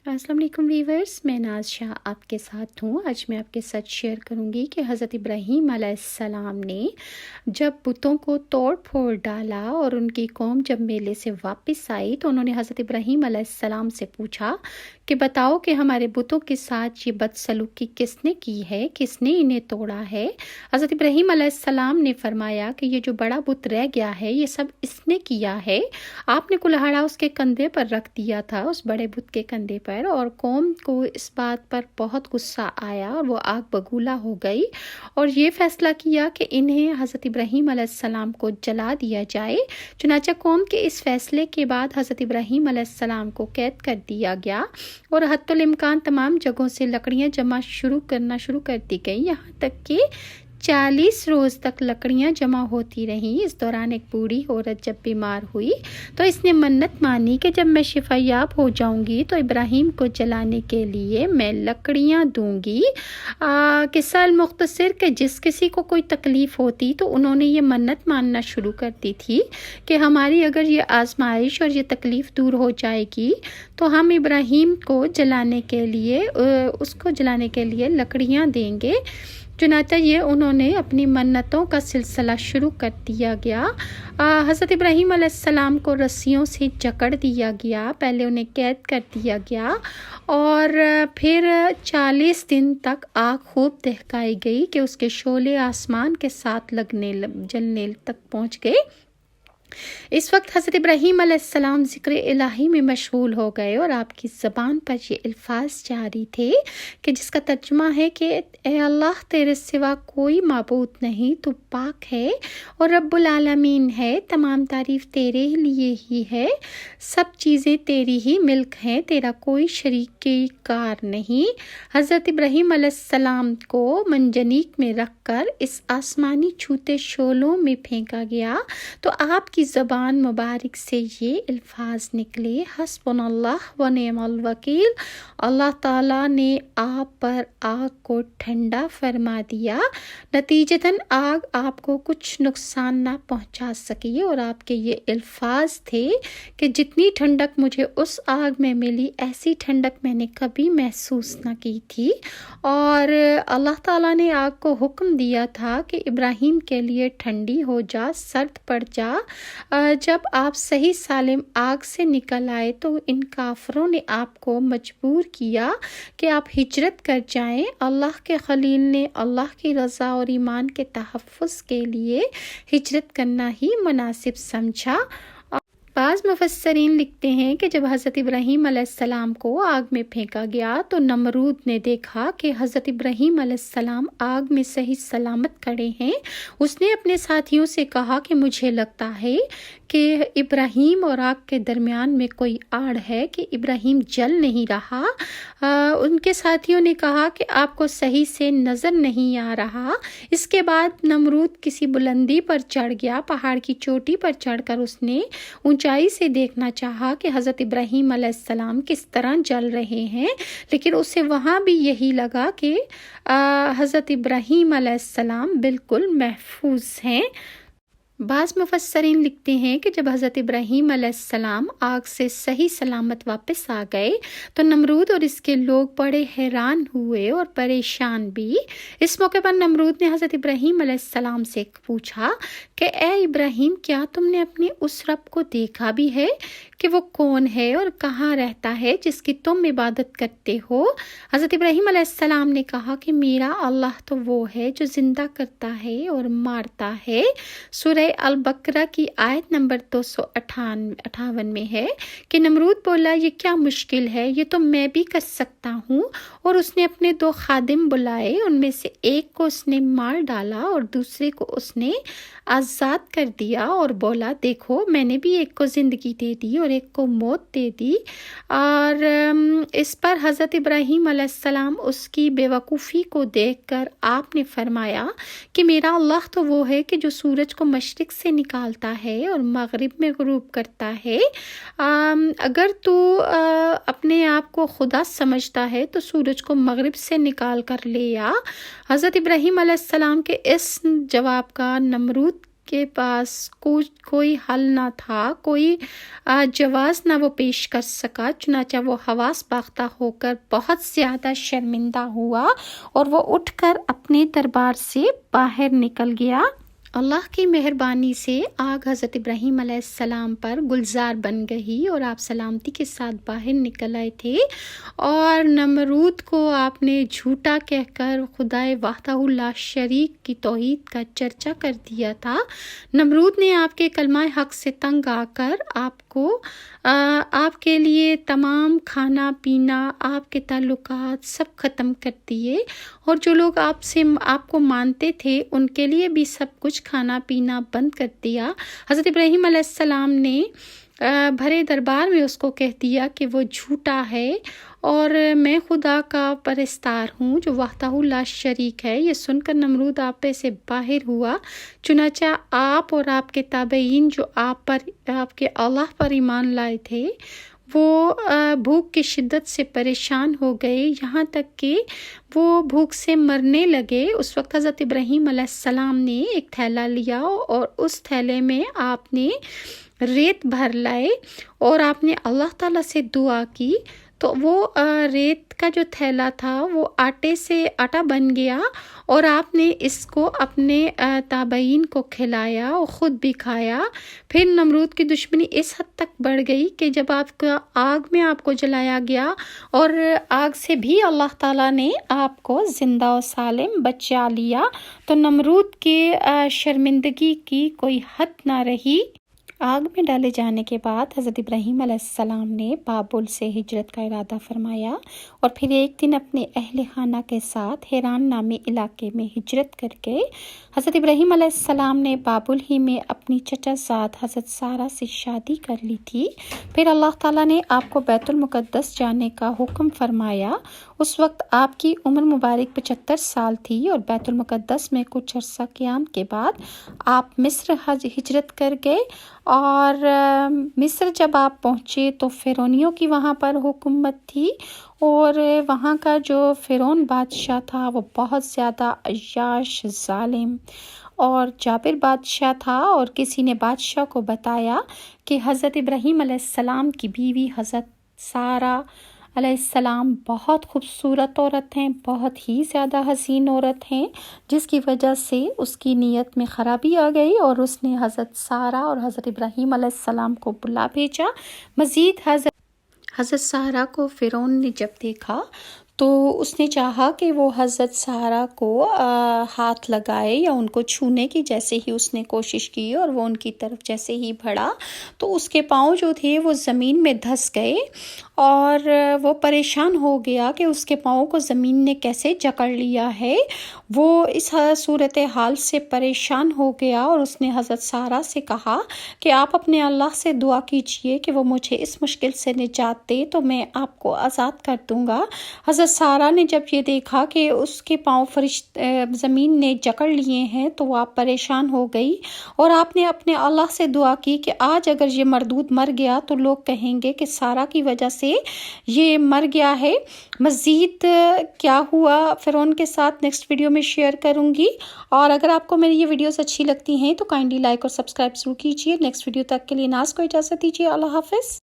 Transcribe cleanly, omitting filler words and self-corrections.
अस्सलाम वालेकुम वीवर्स, मैं नाज शाह आपके साथ हूँ। आज मैं आपके साथ शेयर करूँगी कि हज़रत इब्राहीम अलैहिस्सलाम ने जब बुतों को तोड़ फोड़ डाला और उनकी कौम जब मेले से वापस आई तो उन्होंने हज़रत इब्राहीम अलैहिस्सलाम से पूछा कि बताओ कि हमारे बुतों के साथ ये बदसलूकी किसने की है, किसने इन्हें तोड़ा है। हज़रत इब्राहीम अलैहिस्सलाम ने फरमाया कि ये जो बड़ा बुत रह गया है ये सब इसने किया है। आपने कुल्हाड़ा उसके कंधे पर रख दिया था, उस बड़े बुत के कंधे पर, और कौम को इस बात पर बहुत गुस्सा आया और वो आग बगूला हो गई और ये फैसला किया कि इन्हें हज़रत इब्राहीम अलैहिस्सलाम को जला दिया जाए। चुनांचे कौम के इस फैसले के बाद हज़रत इब्राहीम अलैहिस्सलाम को कैद कर दिया गया और हत्तुल इम्कान तमाम जगहों से लकड़ियाँ जमा करना शुरू कर दी गई, यहाँ तक कि 40 रोज़ तक लकड़ियाँ जमा होती रहीं। इस दौरान एक बूढ़ी औरत जब बीमार हुई तो इसने मन्नत मानी कि जब मैं शिफायाब हो जाऊंगी तो इब्राहीम को जलाने के लिए मैं लकड़ियाँ दूंगी। किस्सा अल मुख्तसर के जिस किसी को कोई तकलीफ़ होती तो उन्होंने ये मन्नत मानना शुरू कर दी थी कि हमारी अगर ये आजमाइश और ये तकलीफ़ दूर हो जाएगी तो हम इब्राहीम को जलाने के लिए उसको जलाने के लिए लकड़ियाँ देंगे। चुनांचे ये उन्होंने अपनी मन्नतों का सिलसिला शुरू कर दिया गया। हज़रत इब्राहीम अलैहिस्सलाम को रस्सियों से जकड़ दिया गया, पहले उन्हें कैद कर दिया गया और फिर 40 दिन तक आग खूब दहकाई गई कि उसके शोले आसमान के साथ जलने तक पहुँच गए। इस वक्त हज़रत इब्राहीम अलैहिस्सलाम ज़िक्र इलाही में मशगूल हो गए और आपकी ज़बान पर ये अल्फाज जारी थे कि जिसका तर्जुमा है कि ए अल्लाह तेरे सिवा कोई माबूद नहीं, तू पाक है और रब्बुल आलमीन है, तमाम तारीफ़ तेरे लिए ही है, सब चीज़ें तेरी ही मिल्क हैं, तेरा कोई शरीकी कार नहीं। हज़रत इब्राहीम अलैहिस्सलाम को मंजनीक में रख कर इस आसमानी छूते शोलों में फेंका गया तो आपकी ज़बान मुबारक से ये अल्फाज निकले, हस्बुनल्लाह व निअमल वकील। अल्लाह ताला ने आप पर आग को ठंडा फरमा दिया, नतीजतन आग आपको कुछ नुकसान ना पहुंचा सकी। और आपके ये अल्फाज थे कि जितनी ठंडक मुझे उस आग में मिली ऐसी ठंडक मैंने कभी महसूस ना की थी। और अल्लाह ताला ने आग को हुक्म दिया था कि इब्राहीम के लिए ठंडी हो जा, सर्द पड़ जा। जब आप सही सालिम आग से निकल आए तो इन काफरों ने आपको मजबूर किया कि आप हिजरत कर जाएं। अल्लाह के खलील ने अल्लाह की रज़ा और ईमान के तहफ़्फ़ुज़ के लिए हिजरत करना ही मुनासिब समझा। बाज़ मुफस्सरीन लिखते हैं कि जब हज़रत इब्राहीम अलैहिस्सलाम को आग में फेंका गया तो नमरूद ने देखा कि हज़रत इब्राहीम अलैहिस्सलाम आग में सही सलामत खड़े हैं। उसने अपने साथियों से कहा कि मुझे लगता है कि इब्राहीम और आग के दरमियान में कोई आड़ है कि इब्राहीम जल नहीं रहा। उनके साथियों ने कहा कि आपको सही से नज़र नहीं आ रहा। इसके बाद नमरूद किसी बुलंदी पर चढ़ गया, पहाड़ की चोटी पर चढ़कर उसने ऊंचाई से देखना चाहा कि हज़रत इब्राहीम अलैहिस्सलाम किस तरह जल रहे हैं, लेकिन उसे वहाँ भी यही लगा कि हज़रत इब्राहीम अलैहिस्सलाम बिल्कुल महफूज हैं। बाज़ मुफस्सरीन लिखते हैं कि जब हज़रत इब्राहीम अलैहिस्सलाम आग से सही सलामत वापस आ गए तो नमरूद और इसके लोग बड़े हैरान हुए और परेशान भी। इस मौके पर नमरूद ने हज़रत इब्राहीम अलैहिस्सलाम से पूछा कि ए इब्राहीम, क्या तुमने अपने उस रब को देखा भी है कि वो कौन है और कहाँ रहता है जिसकी तुम इबादत करते हो? हज़रत इब्राहीम अलैहिस्सलाम ने कहा कि मेरा अल्लाह तो वो है जो ज़िंदा करता है और मारता है। सूरह अल बकरा की आयत नंबर 258 में है कि नमरूद बोला, ये क्या मुश्किल है, ये तो मैं भी कर सकता हूँ। और उसने अपने 2 खादिम बुलाए, उनमें से एक को उसने मार डाला और दूसरे को उसने आज़ाद कर दिया और बोला, देखो मैंने भी एक को ज़िंदगी दे दी और एक को मौत दे दी। और इस पर हज़रत इब्राहीम अलैहिस्सलाम उसकी बेवकूफ़ी को देखकर आपने फरमाया कि मेरा अल्लाह तो वो है कि जो सूरज को मशरिक से निकालता है और मगरिब में ग़ुरूब करता है। अगर तू अपने आप को खुदा समझता है तो सूरज को मगरिब से निकाल कर ले आ। हज़रत इब्राहीम अलैहिस्सलाम के इस जवाब का नमरूद کے پاس کوئی حل نہ تھا، کوئی جواز نہ وہ پیش کر سکا، چنانچہ وہ حواس باختہ ہو کر بہت زیادہ شرمندہ ہوا اور وہ اٹھ کر اپنے دربار سے باہر نکل گیا۔ اللہ کی مہربانی سے آگ حضرت ابراہیم علیہ السلام پر گلزار بن گئی اور آپ سلامتی کے ساتھ باہر نکل آئے تھے، اور نمرود کو آپ نے جھوٹا کہہ کر خدائے وحدہ لا شریک کی توحید کا چرچا کر دیا تھا۔ نمرود نے آپ کے کلمہ حق سے تنگ آ کر آپ کے لیے تمام کھانا پینا، آپ کے تعلقات سب ختم کر دیے، اور جو لوگ آپ کو مانتے تھے ان کے لیے بھی سب کچھ کھانا پینا بند کر دیا۔ حضرت ابراہیم علیہ السلام نے بھرے دربار میں اس کو کہہ دیا کہ وہ جھوٹا ہے اور میں خدا کا پرستار ہوں جو وحدہ لا شریک ہے۔ یہ سن کر نمرود آپ سے باہر ہوا، چنانچہ آپ اور آپ کے تابعین جو آپ کے اللہ پر ایمان لائے تھے وہ بھوک کی شدت سے پریشان ہو گئے، یہاں تک کہ وہ بھوک سے مرنے لگے۔ اس وقت حضرت ابراہیم علیہ السلام نے ایک تھیلا لیا اور اس تھیلے میں آپ نے ریت بھر لائے اور آپ نے اللہ تعالیٰ سے دعا کی، تو وہ ریت کا جو تھیلا تھا وہ آٹا بن گیا، اور آپ نے اس کو اپنے تابعین کو کھلایا اور خود بھی کھایا۔ پھر نمرود کی دشمنی اس حد تک بڑھ گئی کہ جب آگ میں آپ کو جلایا گیا اور آگ سے بھی اللہ تعالیٰ نے آپ کو زندہ و سالم بچا لیا، تو نمرود کے شرمندگی کی کوئی حد نہ رہی۔ آگ میں ڈالے جانے کے بعد حضرت ابراہیم علیہ السلام نے بابل سے ہجرت کا ارادہ فرمایا، اور پھر ایک دن اپنے اہل خانہ کے ساتھ حیران نامی علاقے میں ہجرت کر کے حضرت ابراہیم علیہ السلام نے بابل ہی میں اپنی چچا زاد حضرت سارہ سے شادی کر لی تھی۔ پھر اللہ تعالیٰ نے آپ کو بیت المقدس جانے کا حکم فرمایا۔ اس وقت آپ کی عمر مبارک 75 سال تھی، اور بیت المقدس میں کچھ عرصہ قیام کے بعد آپ مصر ہجرت کر گئے، اور مصر جب آپ پہنچے تو فرعونیوں کی وہاں پر حکومت تھی، اور وہاں کا جو فرعون بادشاہ تھا وہ بہت زیادہ عیاش، ظالم اور جابر بادشاہ تھا، اور کسی نے بادشاہ کو بتایا کہ حضرت ابراہیم علیہ السلام کی بیوی حضرت سارہ علیہ السلام بہت خوبصورت عورت ہیں، بہت ہی زیادہ حسین عورت ہیں، جس کی وجہ سے اس کی نیت میں خرابی آ گئی، اور اس نے حضرت سارہ اور حضرت ابراہیم علیہ السلام کو بلا بھیجا۔ مزید حضرت سارہ کو فرعون نے جب دیکھا تو اس نے چاہا کہ وہ حضرت سارہ کو ہاتھ لگائے یا ان کو چھونے کی، جیسے ہی اس نے کوشش کی اور وہ ان کی طرف جیسے ہی بڑھا تو اس کے پاؤں جو تھے وہ زمین میں دھس گئے، اور وہ پریشان ہو گیا کہ اس کے پاؤں کو زمین نے کیسے جکڑ لیا ہے۔ وہ اس صورتحال سے پریشان ہو گیا، اور اس نے حضرت سارہ سے کہا کہ آپ اپنے اللہ سے دعا کیجئے کہ وہ مجھے اس مشکل سے نجات دے تو میں آپ کو آزاد کر دوں گا۔ حضرت سارہ نے جب یہ دیکھا کہ اس کے پاؤں زمین نے جکڑ لیے ہیں تو وہ آپ پریشان ہو گئی، اور آپ نے اپنے اللہ سے دعا کی کہ آج اگر یہ مردود مر گیا تو لوگ کہیں گے کہ سارہ کی وجہ سے یہ مر گیا ہے۔ مزید کیا ہوا فرعون کے ساتھ نیکسٹ ویڈیو میں شیئر کروں گی، اور اگر آپ کو میری یہ ویڈیوز اچھی لگتی ہیں تو کائنڈلی لائک اور سبسکرائب ضرور کیجیے۔ نیکسٹ ویڈیو تک کے لیے ناز کو اجازت دیجیے۔ اللہ حافظ۔